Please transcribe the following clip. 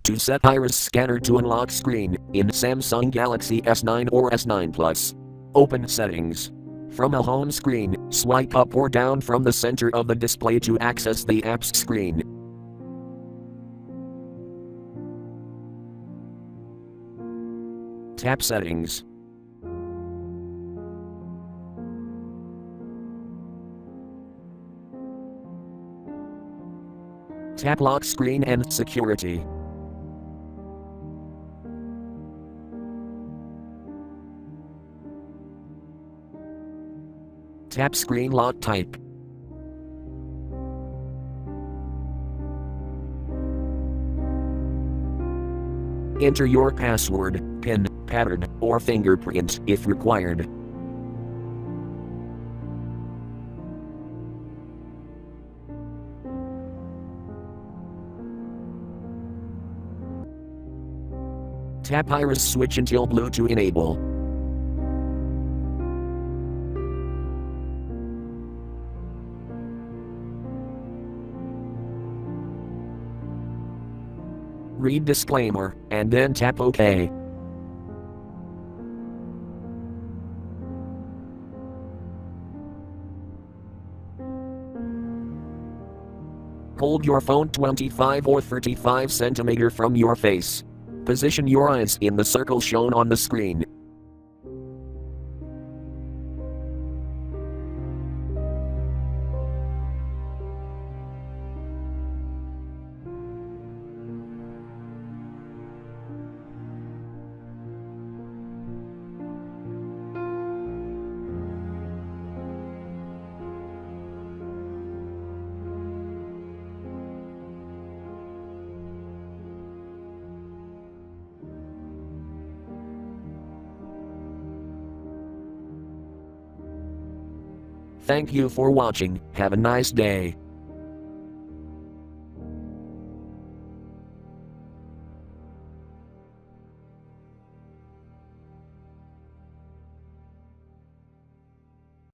To set Iris Scanner to unlock screen in Samsung Galaxy S9 or S9 Plus. Open Settings. From a home screen, swipe up or down from the center of the display to access the app's screen. Tap Settings. Tap Lock Screen and Security. Tap Screen Lock Type. Enter your password, PIN, pattern, or fingerprint if required. Tap Iris switch until blue to enable. Read disclaimer, and then tap OK. Hold your phone 25 or 35 cm from your face. Position your eyes in the circle shown on the screen. Thank you for watching. Have a nice day.